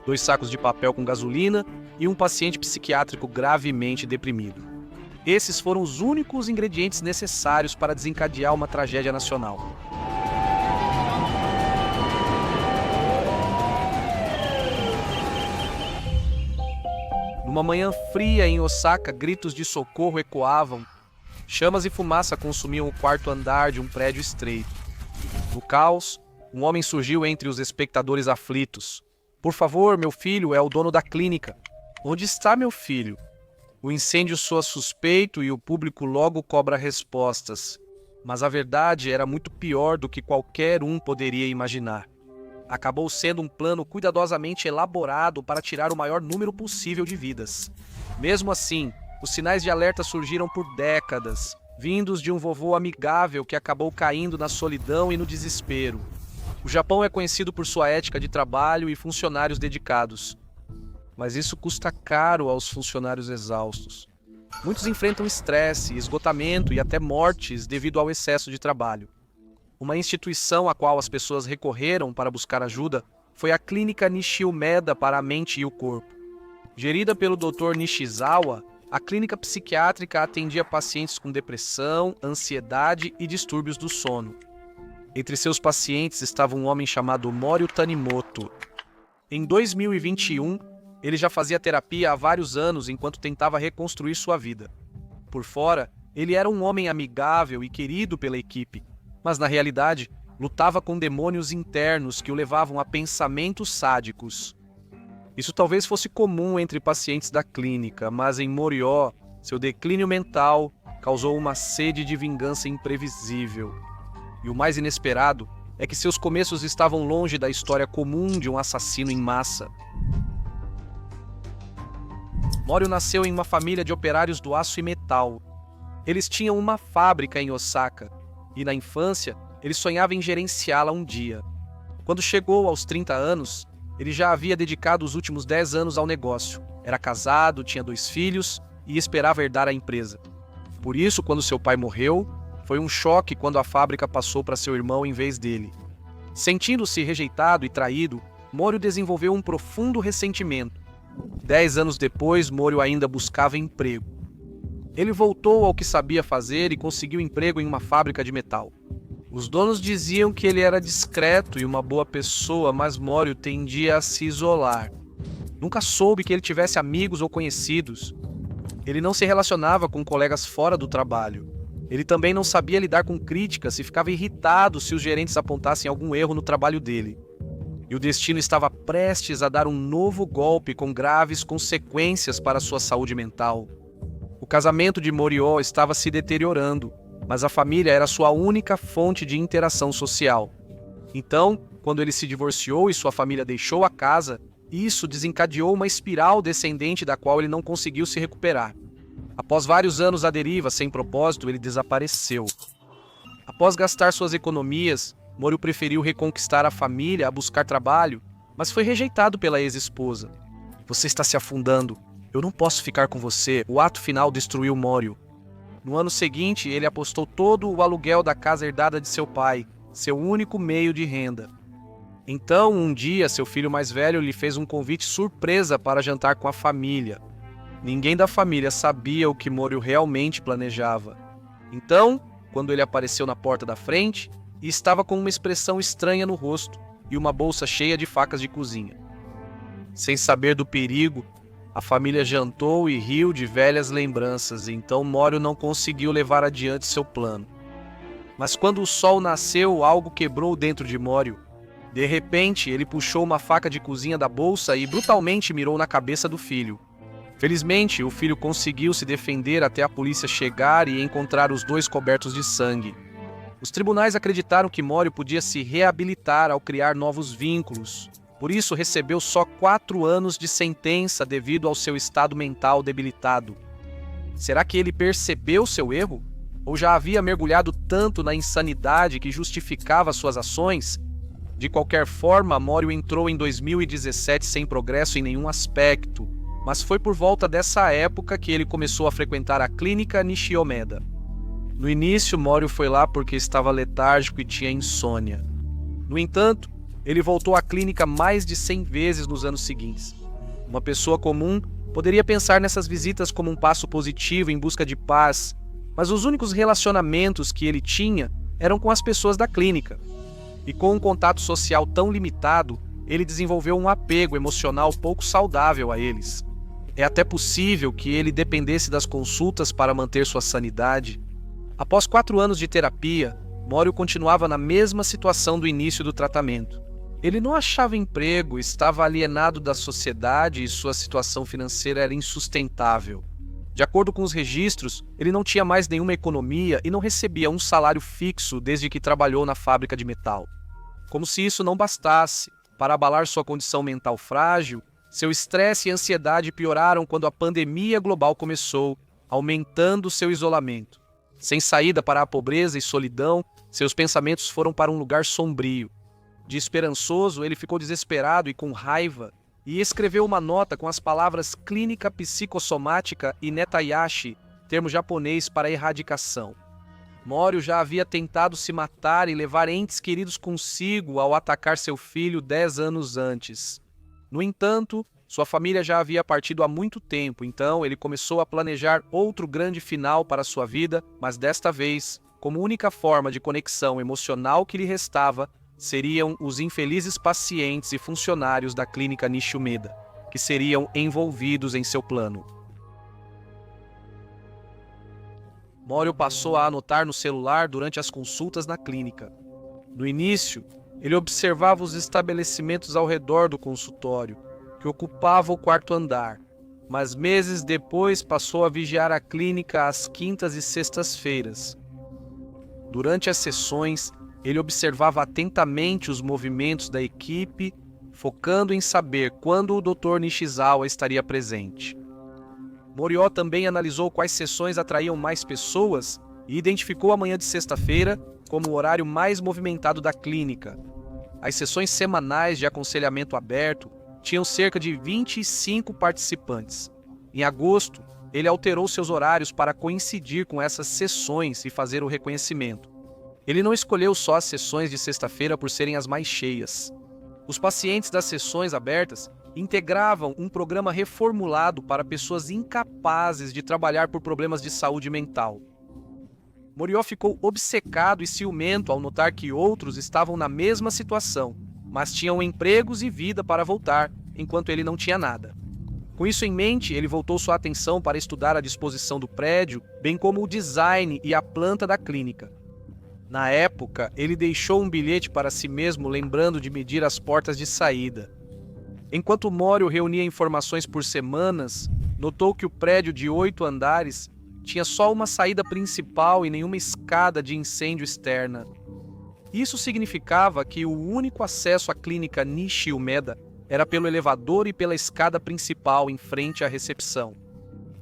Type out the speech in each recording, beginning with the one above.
2 sacos de papel com gasolina e um paciente psiquiátrico gravemente deprimido. Esses foram os únicos ingredientes necessários para desencadear uma tragédia nacional. Numa manhã fria em Osaka, gritos de socorro ecoavam. Chamas e fumaça consumiam o 4º andar de um prédio estreito. No caos, um homem surgiu entre os espectadores aflitos. "Por favor, meu filho é o dono da clínica." "Onde está meu filho?" O incêndio soa suspeito e o público logo cobra respostas. Mas a verdade era muito pior do que qualquer um poderia imaginar. Acabou sendo um plano cuidadosamente elaborado para tirar o maior número possível de vidas. Mesmo assim, os sinais de alerta surgiram por décadas, vindos de um vovô amigável que acabou caindo na solidão e no desespero. O Japão é conhecido por sua ética de trabalho e funcionários dedicados. Mas isso custa caro aos funcionários exaustos. Muitos enfrentam estresse, esgotamento e até mortes devido ao excesso de trabalho. Uma instituição a qual as pessoas recorreram para buscar ajuda foi a Clínica Nishio Meda para a Mente e o Corpo. Gerida pelo Dr. Nishizawa, a clínica psiquiátrica atendia pacientes com depressão, ansiedade e distúrbios do sono. Entre seus pacientes estava um homem chamado Morio Tanimoto. Em 2021, ele já fazia terapia há vários anos enquanto tentava reconstruir sua vida. Por fora, ele era um homem amigável e querido pela equipe, mas na realidade, lutava com demônios internos que o levavam a pensamentos sádicos. Isso talvez fosse comum entre pacientes da clínica, mas em Morio, seu declínio mental causou uma sede de vingança imprevisível. E o mais inesperado é que seus começos estavam longe da história comum de um assassino em massa. Morio nasceu em uma família de operários do aço e metal. Eles tinham uma fábrica em Osaka, e na infância ele sonhava em gerenciá-la um dia. Quando chegou aos 30 anos, ele já havia dedicado os últimos 10 anos ao negócio. Era casado, tinha 2 filhos e esperava herdar a empresa. Por isso, quando seu pai morreu, foi um choque quando a fábrica passou para seu irmão em vez dele. Sentindo-se rejeitado e traído, Morio desenvolveu um profundo ressentimento. 10 anos depois, Morio ainda buscava emprego. Ele voltou ao que sabia fazer e conseguiu emprego em uma fábrica de metal. Os donos diziam que ele era discreto e uma boa pessoa, mas Morio tendia a se isolar. Nunca soube que ele tivesse amigos ou conhecidos. Ele não se relacionava com colegas fora do trabalho. Ele também não sabia lidar com críticas e ficava irritado se os gerentes apontassem algum erro no trabalho dele. E o destino estava prestes a dar um novo golpe com graves consequências para sua saúde mental. O casamento de Morio estava se deteriorando, mas a família era sua única fonte de interação social. Então, quando ele se divorciou e sua família deixou a casa, isso desencadeou uma espiral descendente da qual ele não conseguiu se recuperar. Após vários anos à deriva sem propósito, ele desapareceu. Após gastar suas economias, Morio preferiu reconquistar a família a buscar trabalho, mas foi rejeitado pela ex-esposa. "Você está se afundando. Eu não posso ficar com você." O ato final destruiu Morio. No ano seguinte, ele apostou todo o aluguel da casa herdada de seu pai, seu único meio de renda. Então, um dia, seu filho mais velho lhe fez um convite surpresa para jantar com a família. Ninguém da família sabia o que Morio realmente planejava. Então, quando ele apareceu na porta da frente, estava com uma expressão estranha no rosto e uma bolsa cheia de facas de cozinha. Sem saber do perigo, a família jantou e riu de velhas lembranças, então Morio não conseguiu levar adiante seu plano. Mas quando o sol nasceu, algo quebrou dentro de Morio. De repente, ele puxou uma faca de cozinha da bolsa e brutalmente mirou na cabeça do filho. Felizmente, o filho conseguiu se defender até a polícia chegar e encontrar os 2 cobertos de sangue. Os tribunais acreditaram que Morio podia se reabilitar ao criar novos vínculos. Por isso, recebeu só 4 anos de sentença devido ao seu estado mental debilitado. Será que ele percebeu seu erro? Ou já havia mergulhado tanto na insanidade que justificava suas ações? De qualquer forma, Morio entrou em 2017 sem progresso em nenhum aspecto, mas foi por volta dessa época que ele começou a frequentar a clínica Nishio Meda. No início, Morio foi lá porque estava letárgico e tinha insônia. No entanto, ele voltou à clínica mais de 100 vezes nos anos seguintes. Uma pessoa comum poderia pensar nessas visitas como um passo positivo em busca de paz, mas os únicos relacionamentos que ele tinha eram com as pessoas da clínica. E com um contato social tão limitado, ele desenvolveu um apego emocional pouco saudável a eles. É até possível que ele dependesse das consultas para manter sua sanidade. Após 4 anos de terapia, Mório continuava na mesma situação do início do tratamento. Ele não achava emprego, estava alienado da sociedade e sua situação financeira era insustentável. De acordo com os registros, ele não tinha mais nenhuma economia e não recebia um salário fixo desde que trabalhou na fábrica de metal. Como se isso não bastasse, para abalar sua condição mental frágil, seu estresse e ansiedade pioraram quando a pandemia global começou, aumentando seu isolamento. Sem saída para a pobreza e solidão, seus pensamentos foram para um lugar sombrio. Desesperançoso, ele ficou desesperado e com raiva, e escreveu uma nota com as palavras clínica psicossomática e netayashi, termo japonês para erradicação. Mório já havia tentado se matar e levar entes queridos consigo ao atacar seu filho 10 anos antes. No entanto, sua família já havia partido há muito tempo, então ele começou a planejar outro grande final para sua vida, mas desta vez, como única forma de conexão emocional que lhe restava, seriam os infelizes pacientes e funcionários da clínica Nishimeda, que seriam envolvidos em seu plano. Mório passou a anotar no celular durante as consultas na clínica. No início, ele observava os estabelecimentos ao redor do consultório, que ocupava o 4º andar, mas meses depois passou a vigiar a clínica às quintas e sextas-feiras. Durante as sessões, ele observava atentamente os movimentos da equipe, focando em saber quando o Dr. Nishizawa estaria presente. Morió também analisou quais sessões atraíam mais pessoas e identificou a manhã de sexta-feira como o horário mais movimentado da clínica. As sessões semanais de aconselhamento aberto tinham cerca de 25 participantes. Em agosto, ele alterou seus horários para coincidir com essas sessões e fazer o reconhecimento. Ele não escolheu só as sessões de sexta-feira por serem as mais cheias. Os pacientes das sessões abertas integravam um programa reformulado para pessoas incapazes de trabalhar por problemas de saúde mental. Morió ficou obcecado e ciumento ao notar que outros estavam na mesma situação, mas tinham empregos e vida para voltar, enquanto ele não tinha nada. Com isso em mente, ele voltou sua atenção para estudar a disposição do prédio, bem como o design e a planta da clínica. Na época, ele deixou um bilhete para si mesmo lembrando de medir as portas de saída. Enquanto Mório reunia informações por semanas, notou que o prédio de 8 andares tinha só uma saída principal e nenhuma escada de incêndio externa. Isso significava que o único acesso à clínica Nishimeda era pelo elevador e pela escada principal em frente à recepção.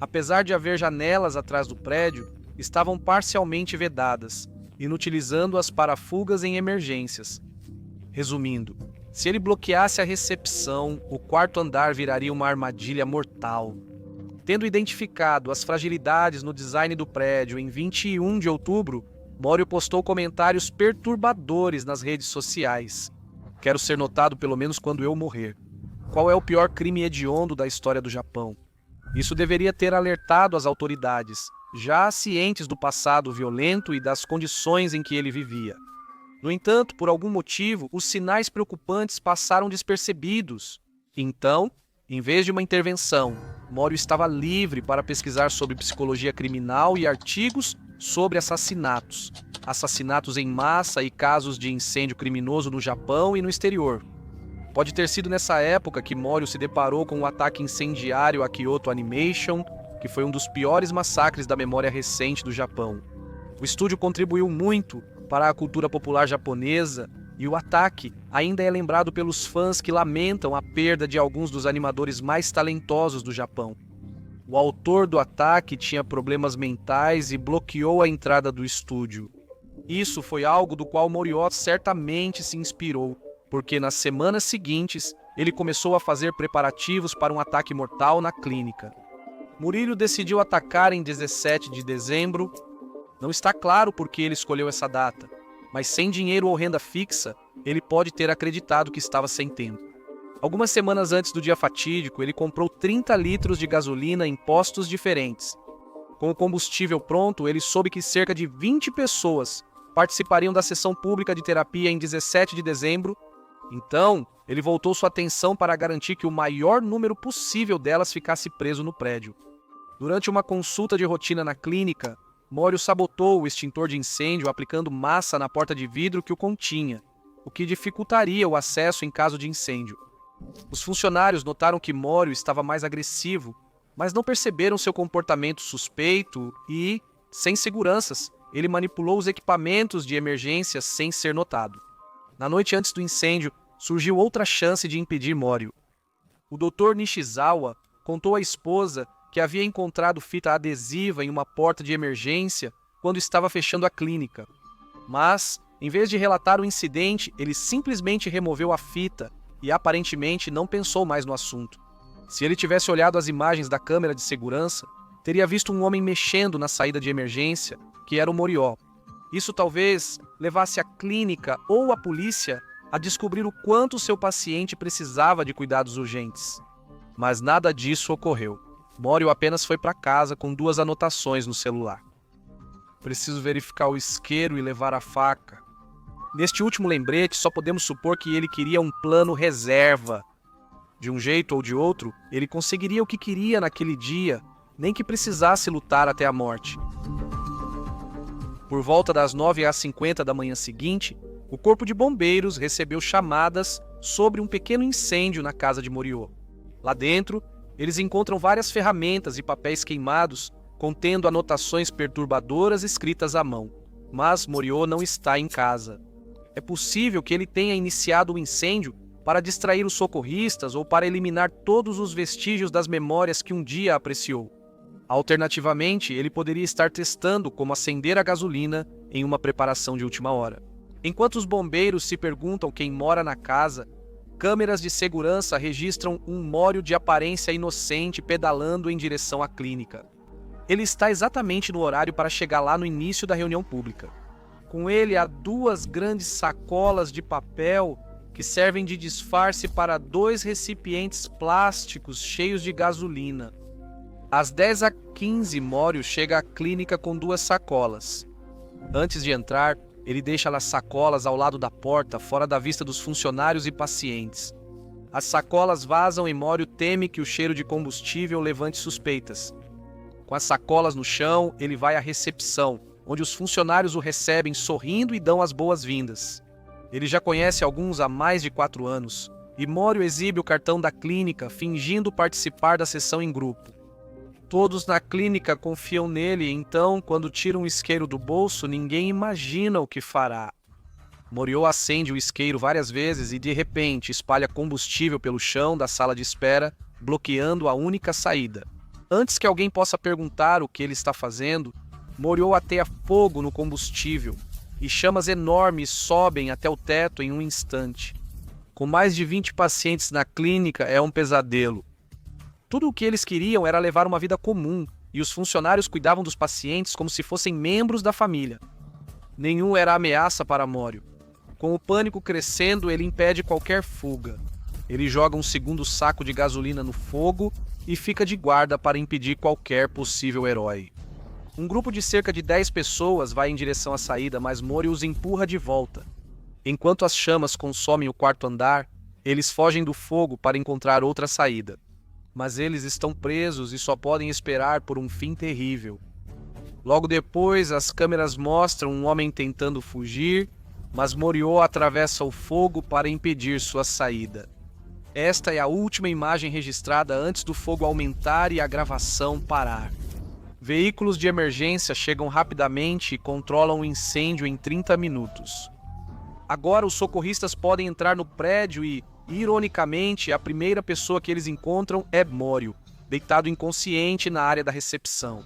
Apesar de haver janelas atrás do prédio, estavam parcialmente vedadas, inutilizando-as para fugas em emergências. Resumindo, se ele bloqueasse a recepção, o 4º andar viraria uma armadilha mortal. Tendo identificado as fragilidades no design do prédio em 21 de outubro, Mório postou comentários perturbadores nas redes sociais. Quero ser notado pelo menos quando eu morrer. Qual é o pior crime hediondo da história do Japão? Isso deveria ter alertado as autoridades, já cientes do passado violento e das condições em que ele vivia. No entanto, por algum motivo, os sinais preocupantes passaram despercebidos. Então, em vez de uma intervenção, Mório estava livre para pesquisar sobre psicologia criminal e artigos sobre assassinatos em massa e casos de incêndio criminoso no Japão e no exterior. Pode ter sido nessa época que Mório se deparou com o ataque incendiário a Kyoto Animation, que foi um dos piores massacres da memória recente do Japão. O estúdio contribuiu muito para a cultura popular japonesa e o ataque ainda é lembrado pelos fãs que lamentam a perda de alguns dos animadores mais talentosos do Japão. O autor do ataque tinha problemas mentais e bloqueou a entrada do estúdio. Isso foi algo do qual Morió certamente se inspirou, porque nas semanas seguintes ele começou a fazer preparativos para um ataque mortal na clínica. Murillo decidiu atacar em 17 de dezembro. Não está claro por que ele escolheu essa data. mas sem dinheiro ou renda fixa, ele pode ter acreditado que estava sem tempo. Algumas semanas antes do dia fatídico, ele comprou 30 litros de gasolina em postos diferentes. Com o combustível pronto, ele soube que cerca de 20 pessoas participariam da sessão pública de terapia em 17 de dezembro. Então, ele voltou sua atenção para garantir que o maior número possível delas ficasse preso no prédio. Durante uma consulta de rotina na clínica, Mório sabotou o extintor de incêndio aplicando massa na porta de vidro que o continha, o que dificultaria o acesso em caso de incêndio. Os funcionários notaram que Mório estava mais agressivo, mas não perceberam seu comportamento suspeito e, sem seguranças, ele manipulou os equipamentos de emergência sem ser notado. Na noite antes do incêndio, surgiu outra chance de impedir Mório. O Dr. Nishizawa contou à esposa que havia encontrado fita adesiva em uma porta de emergência quando estava fechando a clínica. Mas, em vez de relatar o incidente, ele simplesmente removeu a fita e aparentemente não pensou mais no assunto. Se ele tivesse olhado as imagens da câmera de segurança, teria visto um homem mexendo na saída de emergência, que era o Morió. Isso talvez levasse a clínica ou a polícia a descobrir o quanto seu paciente precisava de cuidados urgentes. Mas nada disso ocorreu. Mório apenas foi para casa com 2 anotações no celular. Preciso verificar o isqueiro e levar a faca. Neste último lembrete, só podemos supor que ele queria um plano reserva. De um jeito ou de outro, ele conseguiria o que queria naquele dia, nem que precisasse lutar até a morte. Por volta das 9h50 da manhã seguinte, o corpo de bombeiros recebeu chamadas sobre um pequeno incêndio na casa de Morió. Lá dentro, eles encontram várias ferramentas e papéis queimados, contendo anotações perturbadoras escritas à mão. Mas Morió não está em casa. É possível que ele tenha iniciado o incêndio para distrair os socorristas ou para eliminar todos os vestígios das memórias que um dia apreciou. Alternativamente, ele poderia estar testando como acender a gasolina em uma preparação de última hora. Enquanto os bombeiros se perguntam quem mora na casa, câmeras de segurança registram um Mório de aparência inocente pedalando em direção à clínica. Ele está exatamente no horário para chegar lá no início da reunião pública. Com ele há 2 grandes sacolas de papel que servem de disfarce para 2 recipientes plásticos cheios de gasolina. Às 10h15, Mório chega à clínica com 2 sacolas. Antes de entrar, ele deixa as sacolas ao lado da porta, fora da vista dos funcionários e pacientes. As sacolas vazam e Mório teme que o cheiro de combustível levante suspeitas. Com as sacolas no chão, ele vai à recepção, onde os funcionários o recebem sorrindo e dão as boas-vindas. Ele já conhece alguns há mais de 4 anos, e Mório exibe o cartão da clínica, fingindo participar da sessão em grupo. Todos na clínica confiam nele, então, quando tira um isqueiro do bolso, ninguém imagina o que fará. Morió acende o isqueiro várias vezes e, de repente, espalha combustível pelo chão da sala de espera, bloqueando a única saída. Antes que alguém possa perguntar o que ele está fazendo, Morió ateia fogo no combustível e chamas enormes sobem até o teto em um instante. Com mais de 20 pacientes na clínica, é um pesadelo. Tudo o que eles queriam era levar uma vida comum, e os funcionários cuidavam dos pacientes como se fossem membros da família. Nenhum era ameaça para Mório. Com o pânico crescendo, ele impede qualquer fuga. Ele joga um segundo saco de gasolina no fogo e fica de guarda para impedir qualquer possível herói. Um grupo de cerca de 10 pessoas vai em direção à saída, mas Mório os empurra de volta. Enquanto as chamas consomem o 4º andar, eles fogem do fogo para encontrar outra saída. Mas eles estão presos e só podem esperar por um fim terrível. Logo depois, as câmeras mostram um homem tentando fugir, mas Morió atravessa o fogo para impedir sua saída. Esta é a última imagem registrada antes do fogo aumentar e a gravação parar. Veículos de emergência chegam rapidamente e controlam o incêndio em 30 minutos. Agora os socorristas podem entrar no prédio e, ironicamente, a primeira pessoa que eles encontram é Mório, deitado inconsciente na área da recepção.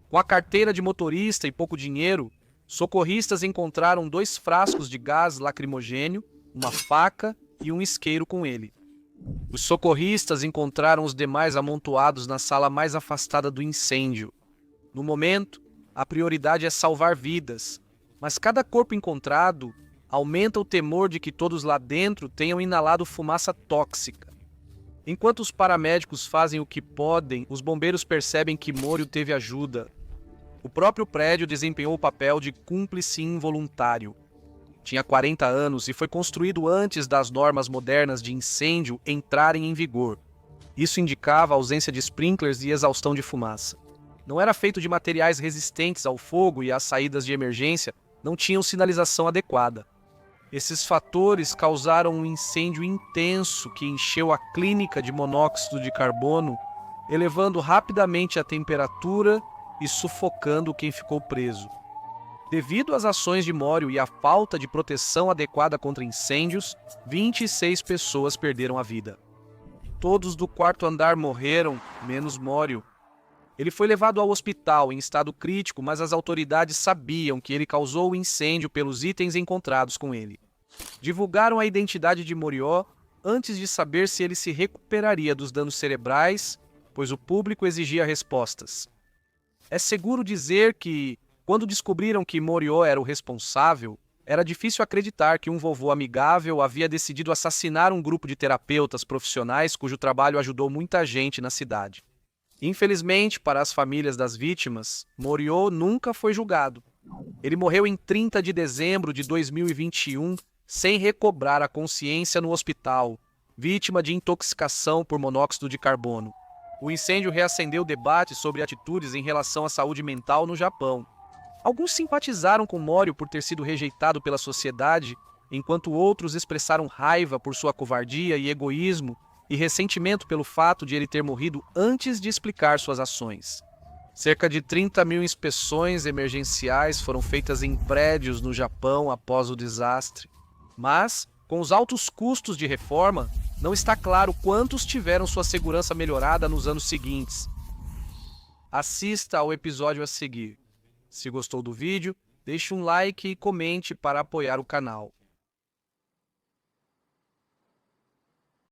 Com a carteira de motorista e pouco dinheiro, socorristas encontraram 2 frascos de gás lacrimogênio, uma faca e um isqueiro com ele. Os socorristas encontraram os demais amontoados na sala mais afastada do incêndio. No momento, a prioridade é salvar vidas, Mas cada corpo encontrado aumenta o temor de que todos lá dentro tenham inalado fumaça tóxica. Enquanto os paramédicos fazem o que podem, os bombeiros percebem que Morio teve ajuda. O próprio prédio desempenhou o papel de cúmplice involuntário. Tinha 40 anos e foi construído antes das normas modernas de incêndio entrarem em vigor. Isso indicava a ausência de sprinklers e exaustão de fumaça. Não era feito de materiais resistentes ao fogo e as saídas de emergência não tinham sinalização adequada. Esses fatores causaram um incêndio intenso que encheu a clínica de monóxido de carbono, elevando rapidamente a temperatura e sufocando quem ficou preso. Devido às ações de Morio e à falta de proteção adequada contra incêndios, 26 pessoas perderam a vida. Todos do quarto andar morreram, menos Morio. Ele foi levado ao hospital em estado crítico, mas as autoridades sabiam que ele causou o incêndio pelos itens encontrados com ele. Divulgaram a identidade de Morio antes de saber se ele se recuperaria dos danos cerebrais, pois o público exigia respostas. É seguro dizer que, quando descobriram que Morio era o responsável, era difícil acreditar que um vovô amigável havia decidido assassinar um grupo de terapeutas profissionais cujo trabalho ajudou muita gente na cidade. Infelizmente, para as famílias das vítimas, Morio nunca foi julgado. Ele morreu em 30 de dezembro de 2021, sem recobrar a consciência no hospital, vítima de intoxicação por monóxido de carbono. O incêndio reacendeu debates sobre atitudes em relação à saúde mental no Japão. Alguns simpatizaram com Morio por ter sido rejeitado pela sociedade, enquanto outros expressaram raiva por sua covardia e egoísmo e ressentimento pelo fato de ele ter morrido antes de explicar suas ações. Cerca de 30 mil inspeções emergenciais foram feitas em prédios no Japão após o desastre. Mas, com os altos custos de reforma, não está claro quantos tiveram sua segurança melhorada nos anos seguintes. Assista ao episódio a seguir. Se gostou do vídeo, deixe um like e comente para apoiar o canal.